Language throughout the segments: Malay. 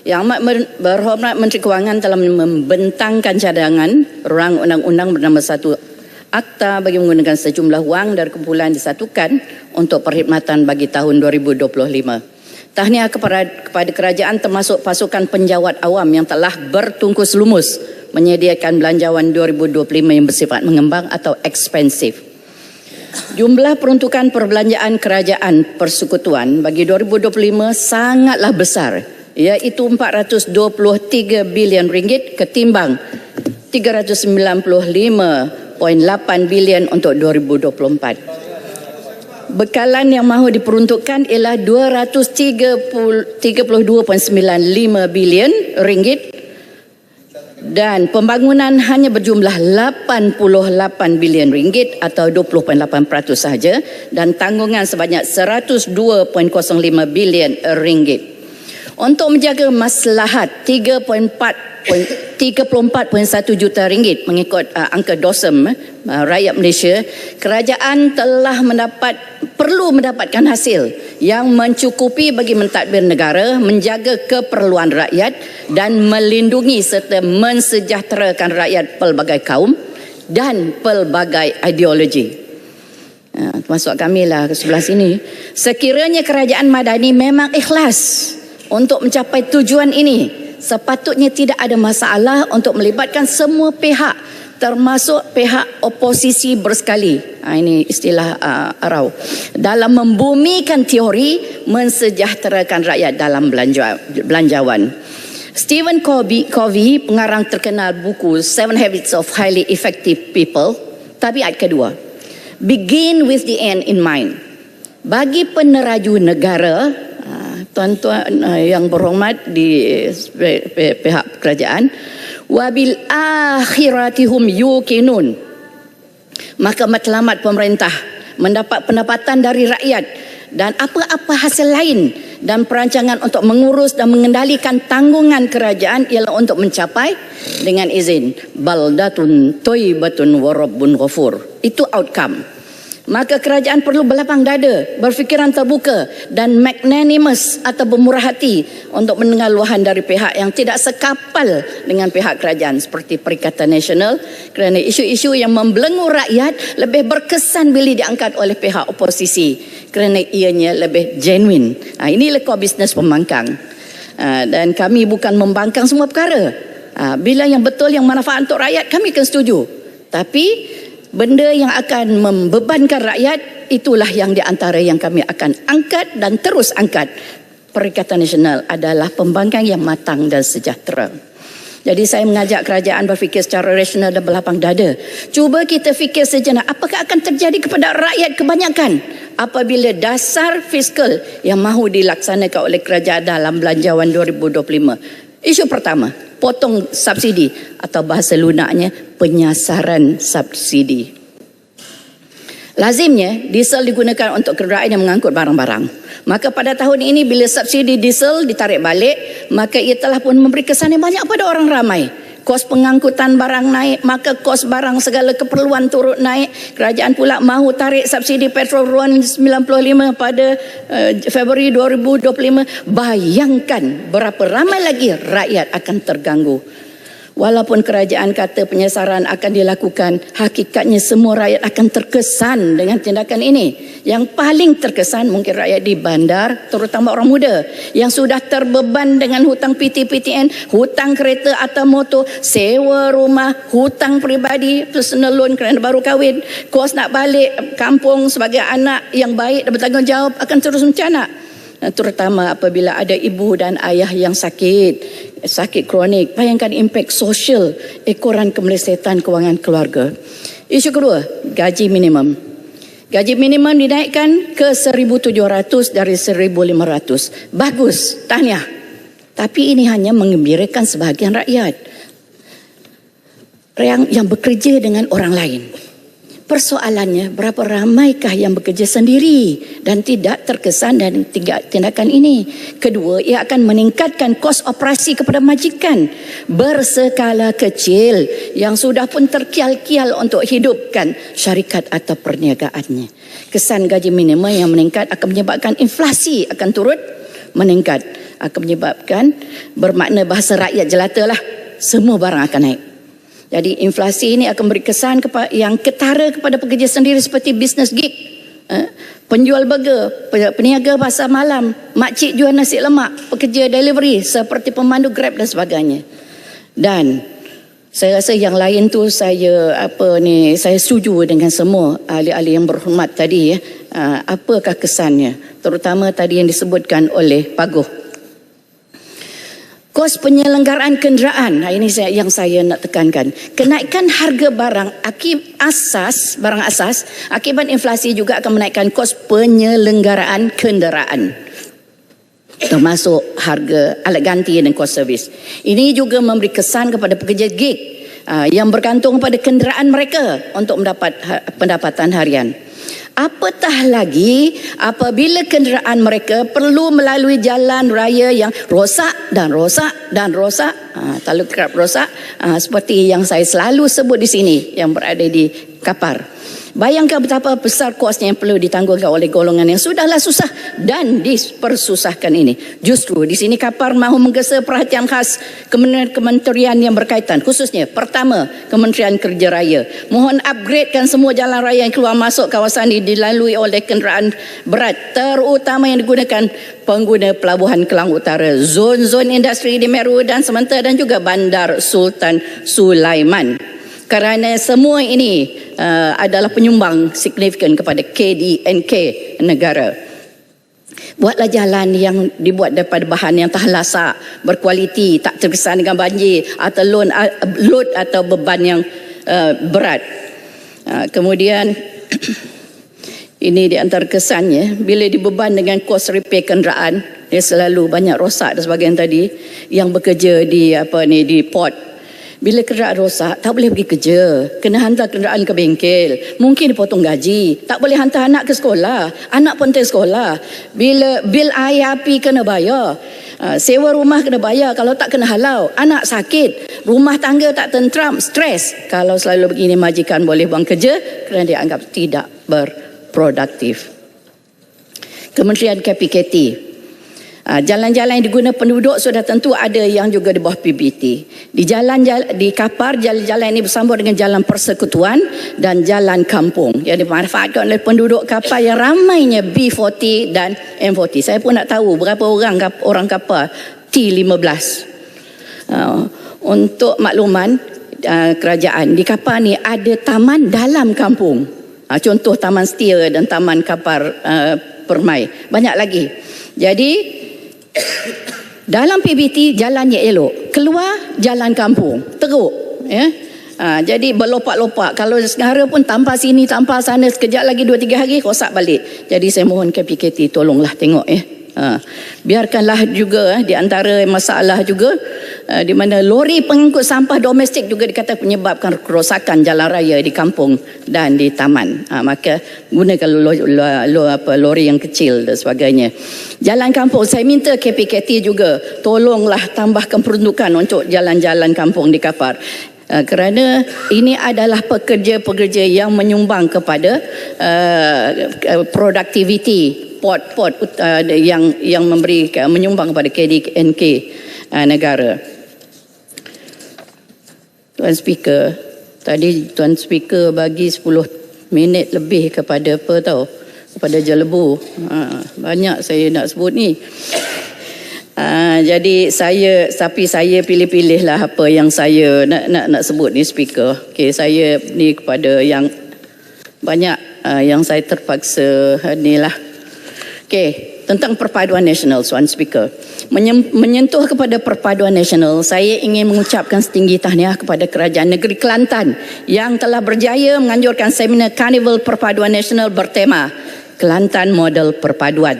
Yang amat berhormat Menteri Kewangan telah membentangkan cadangan rang undang-undang bernama 1 Akta bagi menggunakan sejumlah wang dari kumpulan disatukan untuk perkhidmatan bagi tahun 2025. Tahniah kepada kerajaan termasuk pasukan penjawat awam yang telah bertungkus lumus menyediakan belanjawan 2025 yang bersifat mengembang atau ekspensif. Jumlah peruntukan perbelanjaan kerajaan persekutuan bagi 2025 sangatlah besar, iaitu 423 bilion ringgit ketimbang 395.8 bilion untuk 2024. Bekalan yang mahu diperuntukkan ialah 232.95 bilion ringgit dan pembangunan hanya berjumlah 88 bilion ringgit atau 20.8% sahaja dan tanggungan sebanyak 102.05 bilion ringgit. Untuk menjaga maslahat 34.1 juta ringgit mengikut angka DOSM rakyat Malaysia, kerajaan telah perlu mendapatkan hasil yang mencukupi bagi mentadbir negara, menjaga keperluan rakyat dan melindungi serta mensejahterakan rakyat pelbagai kaum dan pelbagai ideologi. Termasuk kami lah ke sebelah sini. Sekiranya kerajaan Madani memang ikhlas untuk mencapai tujuan ini, sepatutnya tidak ada masalah untuk melibatkan semua pihak, termasuk pihak oposisi bersekali. Ini istilah Arau. Dalam membumikan teori mensejahterakan rakyat dalam belanjawan. Stephen Covey, pengarang terkenal buku 7 Habits of Highly Effective People, tabiat kedua, begin with the end in mind. Bagi peneraju negara, tuan-tuan yang berhormat di pihak kerajaan, wabil akhiratihum yuqinun, maka matlamat pemerintah mendapat pendapatan dari rakyat dan apa-apa hasil lain dan perancangan untuk mengurus dan mengendalikan tanggungan kerajaan ialah untuk mencapai dengan izin baldatun thayyibatun wa rabbun ghafur. Itu outcome. Maka kerajaan perlu berlapang dada, berfikiran terbuka dan magnanimous atau bermurah hati untuk mendengar luahan dari pihak yang tidak sekapal dengan pihak kerajaan seperti Perikatan Nasional, kerana isu-isu yang membelenggu rakyat lebih berkesan bila diangkat oleh pihak oposisi kerana ianya lebih genuine. Inilah core business pembangkang. Dan kami bukan membangkang semua perkara. Bila yang betul, yang manfaat untuk rakyat, kami akan setuju. Tapi benda yang akan membebankan rakyat, itulah yang di antara yang kami akan angkat dan terus angkat. Perikatan Nasional adalah pembangkang yang matang dan sejahtera. Jadi saya mengajak kerajaan berfikir secara rasional dan berlapang dada. Cuba kita fikir sejenak, apakah akan terjadi kepada rakyat kebanyakan apabila dasar fiskal yang mahu dilaksanakan oleh kerajaan dalam belanjawan 2025. Isu pertama, potong subsidi atau bahasa lunaknya penyasaran subsidi. Lazimnya diesel digunakan untuk kenderaan yang mengangkut barang-barang. Maka pada tahun ini bila subsidi diesel ditarik balik, maka ia telah pun memberi kesan yang banyak pada orang ramai. Kos pengangkutan barang naik, maka kos barang segala keperluan turut naik. Kerajaan pula mahu tarik subsidi petrol RON95 pada Februari 2025. Bayangkan berapa ramai lagi rakyat akan terganggu. Walaupun kerajaan kata penyasaran akan dilakukan, hakikatnya semua rakyat akan terkesan dengan tindakan ini. Yang paling terkesan mungkin rakyat di bandar, terutama orang muda yang sudah terbeban dengan hutang PT-PTN, hutang kereta atau motor, sewa rumah, hutang peribadi, personal loan kerana baru kahwin, kos nak balik kampung sebagai anak yang baik dan bertanggungjawab akan terus mencanak. Terutama apabila ada ibu dan ayah yang sakit kronik. Bayangkan impak sosial ekoran kemelesetan kewangan keluarga. Isu kedua, gaji minimum. Gaji minimum dinaikkan ke 1,700 dari 1,500. Bagus, tahniah. Tapi ini hanya menggembirakan sebahagian rakyat yang bekerja dengan orang lain. Persoalannya, berapa ramaikah yang bekerja sendiri dan tidak terkesan dan tindakan ini. Kedua, ia akan meningkatkan kos operasi kepada majikan berskala kecil yang sudah pun terkial-kial untuk hidupkan syarikat atau perniagaannya. Kesan gaji minimum yang meningkat akan menyebabkan inflasi akan turut meningkat. akan menyebabkan, bermakna bahasa rakyat jelata lah, semua barang akan naik. Jadi inflasi ini akan beri kesan yang ketara kepada pekerja sendiri seperti bisnes gig, penjual burger, peniaga pasar malam, makcik jual nasi lemak, pekerja delivery seperti pemandu Grab dan sebagainya. Dan saya rasa yang lain tu saya setuju dengan semua ahli-ahli yang berhormat tadi ya. Apakah kesannya? Terutama tadi yang disebutkan oleh Pak Goh. Kos penyelenggaraan kenderaan, ini yang saya nak tekankan. Kenaikan harga barang barang asas akibat inflasi juga akan menaikkan kos penyelenggaraan kenderaan, termasuk harga alat ganti dan kos servis. Ini juga memberi kesan kepada pekerja gig yang bergantung pada kenderaan mereka untuk mendapat pendapatan harian. Apatah lagi apabila kenderaan mereka perlu melalui jalan raya yang rosak, terlalu kerap rosak, seperti yang saya selalu sebut di sini yang berada di Kapar. Bayangkan betapa besar kosnya yang perlu ditanggungan oleh golongan yang sudahlah susah dan dipersusahkan ini. Justru di sini Kapar mahu menggesa perhatian khas kementerian yang berkaitan, khususnya pertama, Kementerian Kerja Raya. Mohon upgradekan semua jalan raya yang keluar masuk kawasan ini dilalui oleh kenderaan berat, terutama yang digunakan pengguna Pelabuhan Kelang Utara, zon-zon industri di Meru dan Sementara dan juga Bandar Sultan Sulaiman. Kerana semua ini adalah penyumbang signifikan kepada KDNK negara. Buatlah jalan yang dibuat daripada bahan yang tahan lasak, berkualiti, tak terkesan dengan banjir atau load atau beban yang berat. Kemudian ini di antara kesannya, bila dibeban dengan kos repair kenderaan, dia selalu banyak rosak dan sebagainya tadi, yang bekerja di port. Bila kenderaan rosak, tak boleh pergi kerja. Kena hantar kenderaan ke bengkel. Mungkin dipotong gaji. Tak boleh hantar anak ke sekolah. Anak penting sekolah. Bila bil air api kena bayar. Sewa rumah kena bayar. Kalau tak kena halau. Anak sakit. Rumah tangga tak tentram. Stres. Kalau selalu begini, majikan boleh buang kerja kerana dia anggap tidak berproduktif. Kementerian KPKT. Jalan-jalan yang digunakan penduduk sudah tentu ada yang juga di bawah PBT. Di Kapar, jalan-jalan ini bersambung dengan jalan persekutuan dan jalan kampung yang dimanfaatkan oleh penduduk Kapar yang ramainya B40 dan M40. Saya pun nak tahu berapa orang Kapar T15. Untuk makluman kerajaan, di Kapar ni ada taman dalam kampung. Contoh Taman Setia dan Taman Kapar Permai. Banyak lagi. Jadi dalam PBT jalannya elok, keluar jalan kampung teruk ya. Jadi berlopak-lopak. Kalau segara pun tampar sini tampar sana, sekejap lagi 2-3 hari rosak balik. Jadi saya mohon KPKT tolonglah tengok ya. Biarkanlah juga di antara masalah juga di mana lori pengangkut sampah domestik juga dikatakan menyebabkan kerosakan jalan raya di kampung dan di taman. Maka gunakan lori yang kecil dan sebagainya. Jalan kampung, saya minta KPKT juga tolonglah tambahkan peruntukan untuk jalan-jalan kampung di Kapar. Kerana ini adalah pekerja-pekerja yang menyumbang kepada produktiviti port yang menyumbang kepada KDNK negara. Tuan Speaker, tadi Tuan Speaker bagi 10 minit lebih kepada kepada Jelebu. Banyak saya nak sebut ni. Jadi saya pilih-pilih lah apa yang saya nak sebut ni, Speaker. Okey, saya ni kepada yang banyak yang saya terpaksa ni lah. Okey, tentang perpaduan nasional, Tuan Speaker. Menyentuh kepada perpaduan nasional, saya ingin mengucapkan setinggi tahniah kepada Kerajaan Negeri Kelantan yang telah berjaya menganjurkan seminar Karnival Perpaduan Nasional bertema Kelantan Model Perpaduan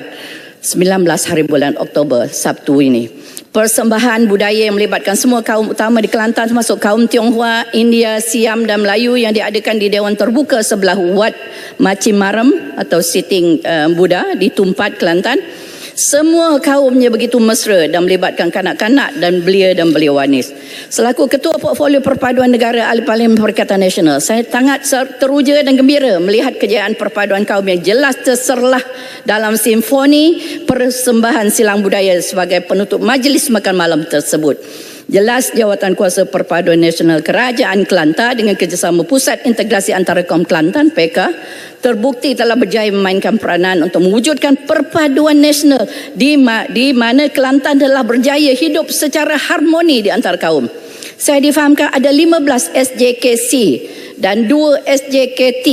19 hari bulan Oktober, Sabtu ini. Persembahan budaya yang melibatkan semua kaum utama di Kelantan termasuk kaum Tionghoa, India, Siam dan Melayu yang diadakan di Dewan Terbuka sebelah Wat Macimarem atau Siting Buddha di Tumpat, Kelantan. Semua kaumnya begitu mesra dan melibatkan kanak-kanak dan belia dan belia wanis. Selaku Ketua Portfolio Perpaduan Negara Ahli Parlimen Perikatan Nasional, saya sangat teruja dan gembira melihat kejayaan perpaduan kaum yang jelas terserlah dalam simfoni persembahan silang budaya sebagai penutup majlis makan malam tersebut. Jelas Jawatan Kuasa Perpaduan Nasional Kerajaan Kelantan dengan kerjasama Pusat Integrasi Antara Kaum Kelantan (PK) terbukti telah berjaya memainkan peranan untuk mewujudkan perpaduan nasional di mana Kelantan telah berjaya hidup secara harmoni di antara kaum. Saya difahamkan ada 15 SJKC dan 2 SJKT,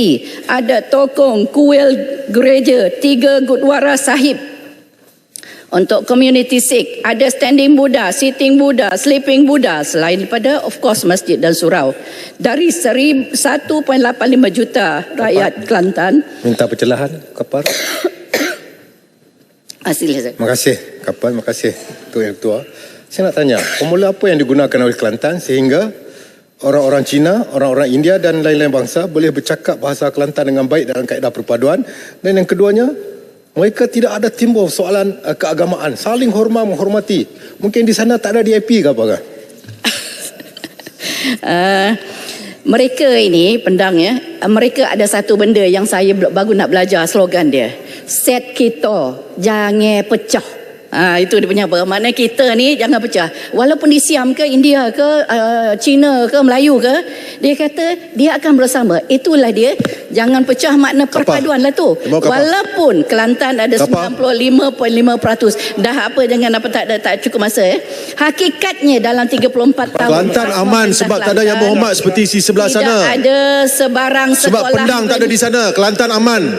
ada Tokong, Kuil Gereja, 3 Gurdwara Sahib. Untuk community sake, ada standing Buddha, sitting Buddha, sleeping Buddha, selain daripada of course masjid dan surau. Dari 1.85 juta rakyat Kelantan. Minta pencerahan, Kapar. Terima kasih, Kapar. Terima kasih, Tuan Yang Ketua. Saya nak tanya, formula apa yang digunakan oleh Kelantan sehingga orang-orang Cina, orang-orang India dan lain-lain bangsa boleh bercakap bahasa Kelantan dengan baik dalam kaedah perpaduan? Dan yang keduanya, mereka tidak ada timbul soalan keagamaan, saling hormat menghormati. Mungkin di sana tak ada DAP ke apa? Mereka ini pendangnya, mereka ada satu benda yang saya baru nak belajar, slogan dia. Set kita jangan pecah. Itu dia punya apa? Maknanya kita ni jangan pecah. Walaupun di Siam ke, India ke, Cina ke, Melayu ke, dia kata dia akan bersama. Itulah dia. Jangan pecah makna perpaduan lah tu. Walaupun Kelantan ada 95.5%. Dah apa dengan apa tak cukup masa Hakikatnya dalam 34 tahun Kelantan aman sebab tak ada yang berhormat seperti di sebelah sana. Tidak ada sebarang sekolah. Sebab Pendang tak ada di sana. Kelantan aman.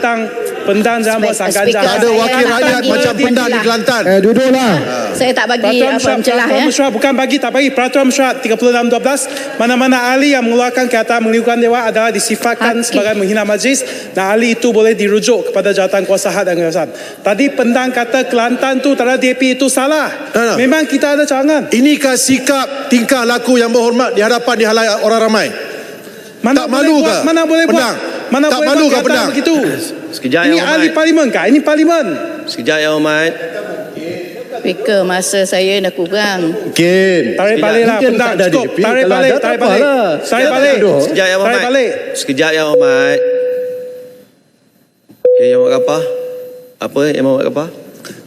Pendang jangan buat sangkaan jahat. Tak ada wakil rakyat macam Pendang di Kelantan. Duduklah. Saya tak bagi pencelah Bukan bagi, tak bagi. Peraturan Mesyuarat 36/12, mana-mana ahli yang mengeluarkan kata mengelirukan dewan adalah disifatkan sebagai menghina majlis dan ahli itu boleh dirujuk kepada Jawatan Kuasa Hak dan Kewasan. Tadi Pendang kata Kelantan tu tak ada DAP, itu salah. Memang kita ada cawangan. Inikah sikap tingkah laku yang berhormat di hadapan di halayak orang ramai? Mana tak malu ke? Mana boleh buat? Mana tak boleh malu buat ke Pendang? Begitu. Sekejap, ini ahli parlimen kah? Ini parlimen. Sekejap, Yang Hormat. Speaker, masa saya dah kurang. Mungkin. Tarik balik lah, Pendang. Cukup. Tarik balik. Tarik balik. Sekejap, Yang Hormat. Sekejap, Yang Hormat. Yang Hormat apa? Apa Yang Hormat apa?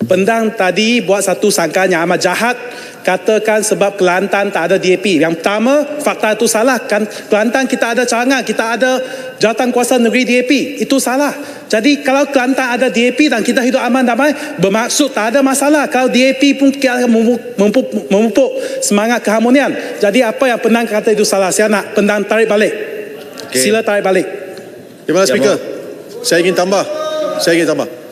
Pendang tadi buat satu sangkaan yang amat jahat. Katakan sebab Kelantan tak ada DAP. Yang pertama, fakta itu salah. Kelantan kita ada cawangan, kita ada Jawatan Kuasa Negeri DAP. Itu salah. Jadi kalau Kelantan ada DAP dan kita hidup aman damai, bermaksud tak ada masalah. Kalau DAP pun kita memupuk semangat keharmonian. Jadi apa yang Pendang kata itu salah. Saya nak Pendang tarik balik. Sila tarik balik. Gimana Speaker? Saya ingin tambah.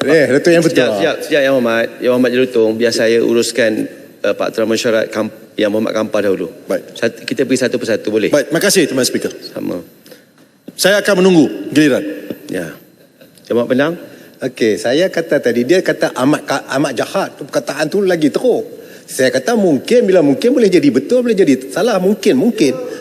Datuk Yang betul. Sekejap, Yang Hormat. Yang Hormat Jelutong, biar saya uruskan Peraturan Mesyuarat Yang Berhormat Kampar dahulu. Baik. Kita pergi satu persatu, boleh? Baik, terima kasih Tuan Speaker. Sama. Saya akan menunggu giliran. Ya. Yang Hormat Pendang. Okey, saya kata tadi, dia kata amat jahat. Perkataan tu lagi teruk. Saya kata mungkin, bila mungkin boleh jadi betul, boleh jadi salah. Mungkin.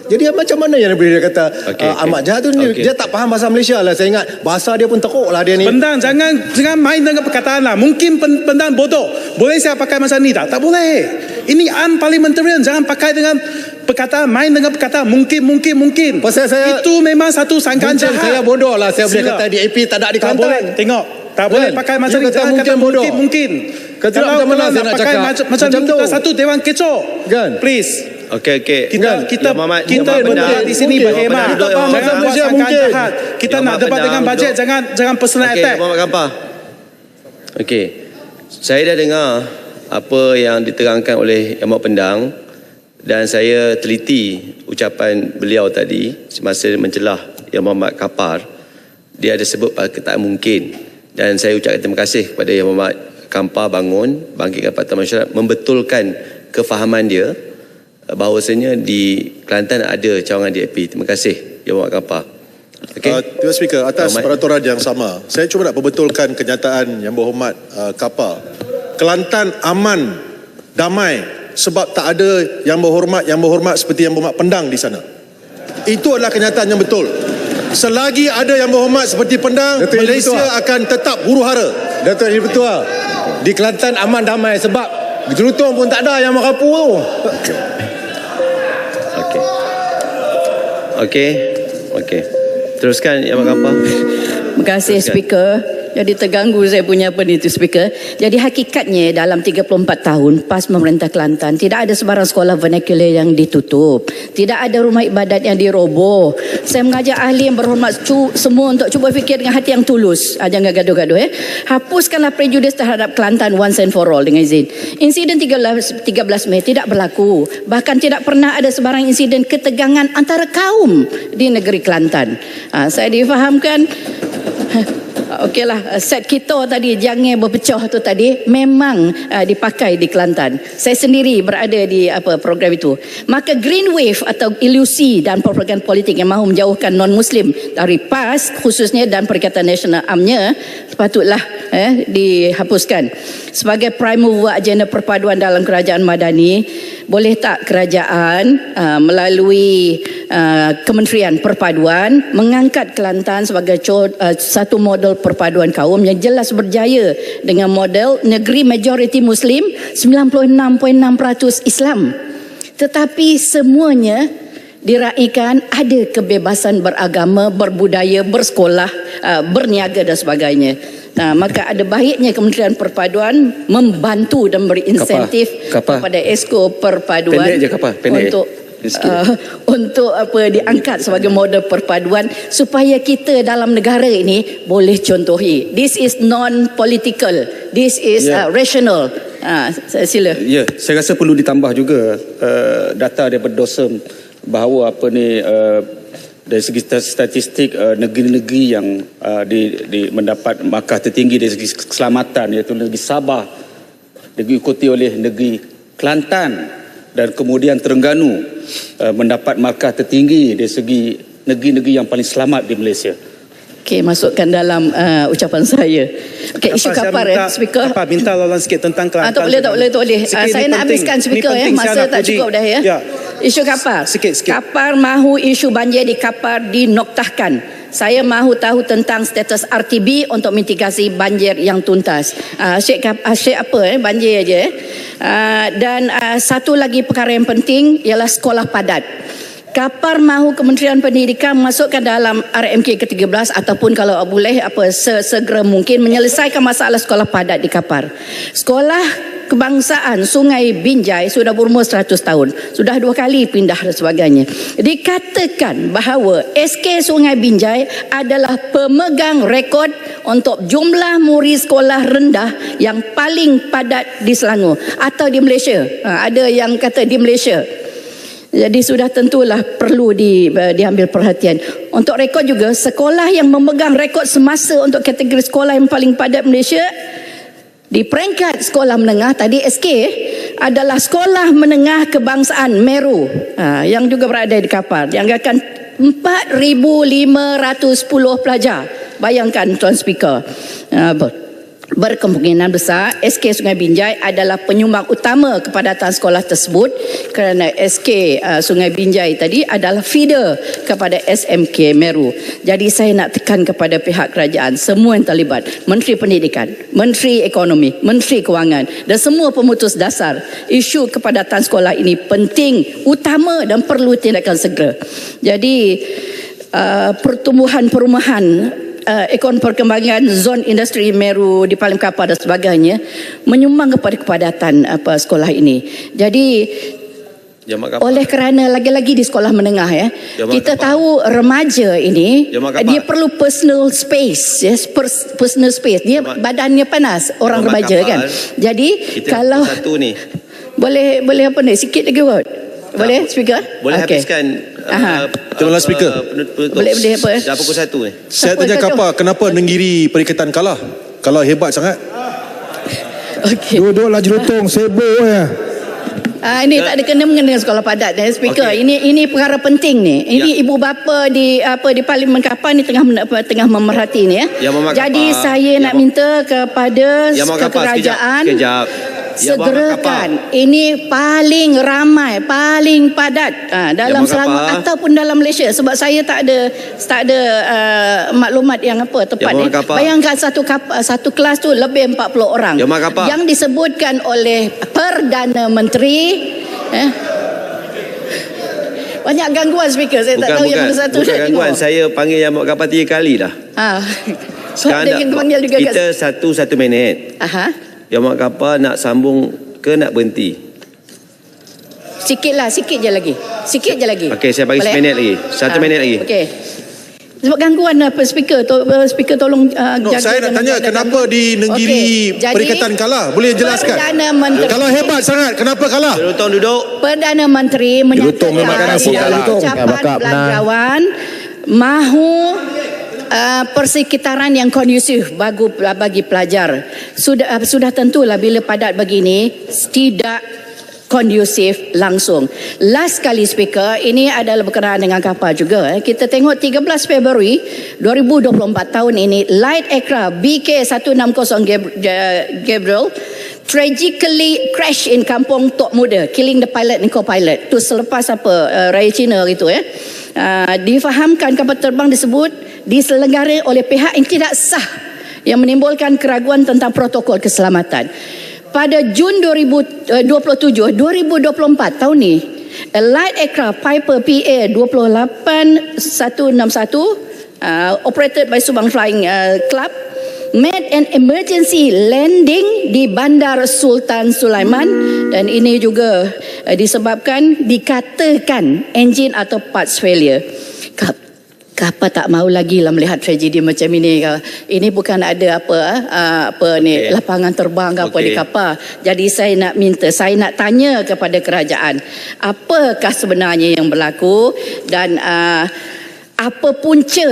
Jadi macam mana yang boleh dia kata amat jahat tu? Dia tak faham bahasa Malaysia lah. Saya ingat bahasa dia pun teruk lah dia ni. Pendang, jangan main dengan perkataan lah. Mungkin Pendang bodoh. Boleh saya pakai macam ni tak? Tak boleh. Ini unparliamentarian. Jangan pakai dengan perkataan, main dengan perkataan mungkin. Pasal saya, itu memang satu sangkaan jahat. Saya bodoh lah. Saya boleh kata DAP tak ada di Kelantan. Tak boleh. Tengok. Tak boleh pakai macam ni. Jangan kata mungkin. Kalau nak pakai macam ni, kita satu dewan kecoh. Please. Okey. Kita berdua di sini berhemah. Jangan buat sangkaan jahat. Kita nak debat dengan bajet. Jangan personal attack. Muhammad Kampar. Okey. Saya dah dengar apa yang diterangkan oleh Yang Berhormat Pendang dan saya teliti ucapan beliau tadi semasa mencelah Yang Berhormat Kampar. Dia ada sebut perkataan mungkin dan saya ucapkan terima kasih kepada Yang Berhormat Kampar bangkitkan Parlimen Mesyuarat membetulkan kefahaman dia bahawasanya di Kelantan ada cawangan DAP. Terima kasih Yang Berhormat Kampar. Tuan Speaker, atas peraturan yang sama, saya cuba nak perbetulkan kenyataan Yang Berhormat Kampar. Kelantan aman, damai sebab tak ada yang berhormat seperti Yang Berhormat Pendang di sana. Itu adalah kenyataan yang betul. Selagi ada yang berhormat seperti Pendang, Malaysia akan tetap huru hara. Datuk Haji Ketua. Di Kelantan aman damai sebab jelutong pun tak ada yang merapu tu. Okey. Teruskan Yang Kapal. Terima kasih Speaker. Jadi terganggu saya punya apa ni tu Speaker. Jadi hakikatnya dalam 34 tahun PAS memerintah Kelantan tidak ada sebarang sekolah vernacular yang ditutup. Tidak ada rumah ibadat yang diroboh. Saya mengajak ahli yang berhormat semua untuk cuba fikir dengan hati yang tulus. Jangan gaduh-gaduh Hapuskanlah prejudis terhadap Kelantan once and for all dengan izin. Insiden 13 Mei tidak berlaku. Bahkan tidak pernah ada sebarang insiden ketegangan antara kaum di negeri Kelantan. Saya difahamkan okeylah, set kita tadi jangan berpecah tu tadi memang dipakai di Kelantan. Saya sendiri berada di program itu. Maka green wave atau ilusi dan propaganda politik yang mahu menjauhkan non-Muslim dari PAS khususnya dan Perikatan Nasional UMNO sepatutlah dihapuskan. Sebagai prime mover agenda perpaduan dalam kerajaan madani, boleh tak kerajaan melalui Kementerian Perpaduan mengangkat Kelantan sebagai satu model perpaduan kaum yang jelas berjaya dengan model negeri majoriti Muslim 96.6% Islam, tetapi semuanya diraihkan ada kebebasan beragama, berbudaya, bersekolah, berniaga dan sebagainya. Maka ada baiknya Kementerian Perpaduan membantu dan beri insentif kepada Esko Perpaduan untuk diangkat sebagai model perpaduan supaya kita dalam negara ini boleh contohi. This is non-political. This is rational. Sila. Ya, saya rasa perlu ditambah juga data daripada DOSEM bahawa dari segi statistik negeri-negeri yang mendapat markah tertinggi dari segi keselamatan iaitu negeri Sabah, diikuti oleh negeri Kelantan dan kemudian Terengganu mendapat markah tertinggi dari segi negeri-negeri yang paling selamat di Malaysia. Okey, masukkan dalam ucapan saya. Okey, isu kapar Speaker. Minta lawan sikit tentang Kelantan. Tak boleh. Saya nak habiskan Speaker masa tak cukup dah Isu kapar. Sikit. Kapar mahu isu banjir di kapar dinoktahkan. Saya mahu tahu tentang status RTB untuk mitigasi banjir yang tuntas. Asyik banjir aja. Dan satu lagi perkara yang penting ialah sekolah padat. Kapar mahu Kementerian Pendidikan masukkan dalam RMK ke-13 ataupun kalau boleh segera mungkin menyelesaikan masalah sekolah padat di Kapar. Sekolah kebangsaan Sungai Binjai sudah berumur 100 tahun. Sudah 2 kali pindah dan sebagainya. Dikatakan bahawa SK Sungai Binjai adalah pemegang rekod untuk jumlah murid sekolah rendah yang paling padat di Selangor atau di Malaysia. Ada yang kata di Malaysia. Jadi sudah tentulah perlu diambil perhatian. Untuk rekod juga, sekolah yang memegang rekod semasa untuk kategori sekolah yang paling padat Malaysia di peringkat sekolah menengah tadi SK adalah Sekolah Menengah Kebangsaan Meru yang juga berada di Kapar yang akan 4,510 pelajar. Bayangkan Tuan Speaker. Berkemungkinan besar SK Sungai Binjai adalah penyumbang utama kepadatan sekolah tersebut kerana SK Sungai Binjai tadi adalah feeder kepada SMK Meru. Jadi saya nak tekan kepada pihak kerajaan, semua yang terlibat, Menteri Pendidikan, Menteri Ekonomi, Menteri Kewangan dan semua pemutus dasar, isu kepadatan sekolah ini penting, utama dan perlu tindakan segera. Jadi pertumbuhan perumahan ekonomi perkembangan zon industri Meru di Palim Kapar dan sebagainya menyumbang kepada kepadatan sekolah ini. Jadi oleh kerana lagi-lagi di sekolah menengah kita tahu remaja ini dia perlu personal space, personal space. Dia badannya panas, orang remaja kan. Jadi kita kalau boleh sikit lagi kot. Boleh Speaker? Boleh habiskan. Terima kasih Speaker. Boleh apa? Dah pukul 1 ni. Saya tanya Kapar, kenapa Nenggiri Perikatan kalah? Kalau hebat sangat. Okey. Dua-dua lah jelutong sibuk ini tak ada kena-mengena dengan sekolah padat Speaker. Ini perkara penting ni. Ini ibu bapa di Parlimen Kapar ni tengah memerhati ni Jadi saya nak minta kepada kerajaan. Sekejap. segerakan. Ini paling ramai, paling padat dalam Selangor ataupun dalam Malaysia, sebab saya tak ada maklumat yang tepat. Bayangkan satu kelas tu lebih 40 orang. Yang disebutkan oleh Perdana Menteri banyak gangguan speaker. Saya tak tahu yang mana satu. Bukan gangguan. Saya panggil yang buat kapal 3 kali dah. Sekarang kita 1 minit. Yang buat kapal nak sambung ke nak berhenti? Sikit je lagi. Okey, saya bagi 1 minit lagi. 1 minit lagi. Okey. Sebab gangguan speaker tolong jaga. Saya nak tanya kenapa di negeri Perikatan kalah? Boleh jelaskan? Perdana Menteri, kalau hebat sangat kenapa kalah? Jelutong duduk. Perdana Menteri menyatakan ucapan belanjawan mahu persekitaran yang kondusif bagi pelajar. Sudah tentulah bila padat begini tidak kondusif langsung. Last kali speaker, ini adalah berkenaan dengan kapal juga. Kita tengok 13 Februari 2024 tahun ini, light aircraft BK160 Gabriel tragically crash in Kampung Tok Muda, killing the pilot and co-pilot. Tu selepas Raya Cina gitu difahamkan kapal terbang tersebut diselenggara oleh pihak yang tidak sah yang menimbulkan keraguan tentang protokol keselamatan. Pada Jun 2024 tahun ni, a light aircraft Piper PA 28161 operated by Subang Flying Club made an emergency landing di Bandar Sultan Sulaiman, dan ini juga disebabkan dikatakan enjin atau parts failure. Kapal tak mahu lagi lah melihat tragedi macam ini. Ini bukan ada lapangan terbang ke apa di kapal. Jadi saya nak tanya kepada kerajaan, apakah sebenarnya yang berlaku dan apa punca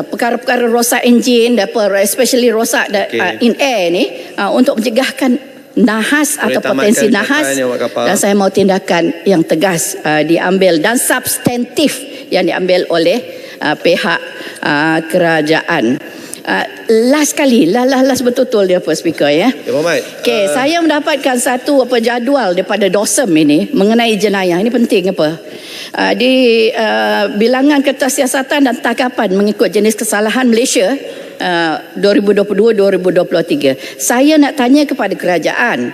perkara-perkara rosak enjin, especially rosak in air ni, untuk mencegahkan nahas atau potensi nahas, dan saya mahu tindakan yang tegas diambil dan substantif yang diambil oleh pihak kerajaan. Last betul-betul dia speaker ya. Okey, saya mendapatkan satu jadual daripada DOSM ini mengenai jenayah. Ini penting di bilangan kertas siasatan dan tangkapan mengikut jenis kesalahan Malaysia 2022-2023. Saya nak tanya kepada kerajaan,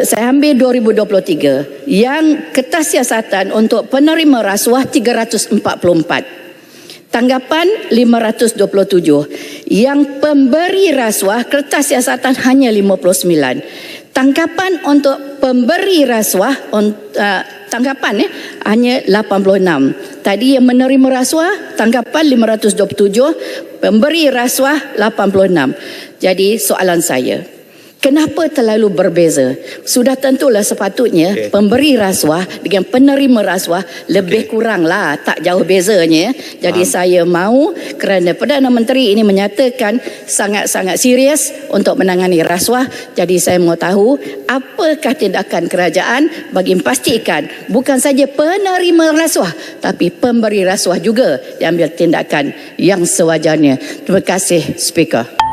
saya ambil 2023 yang kertas siasatan untuk penerima rasuah 344, tanggapan 527, yang pemberi rasuah kertas siasatan hanya 59, tangkapan untuk pemberi rasuah tanggapan hanya 86. Tadi yang menerima rasuah tanggapan 527, pemberi rasuah 86. Jadi soalan saya, kenapa terlalu berbeza? Sudah tentulah sepatutnya pemberi rasuah dengan penerima rasuah lebih kuranglah, tak jauh bezanya. Jadi saya mahu, kerana Perdana Menteri ini menyatakan sangat-sangat serius untuk menangani rasuah. Jadi saya mahu tahu apakah tindakan kerajaan bagi memastikan bukan saja penerima rasuah tapi pemberi rasuah juga diambil tindakan yang sewajarnya. Terima kasih Speaker.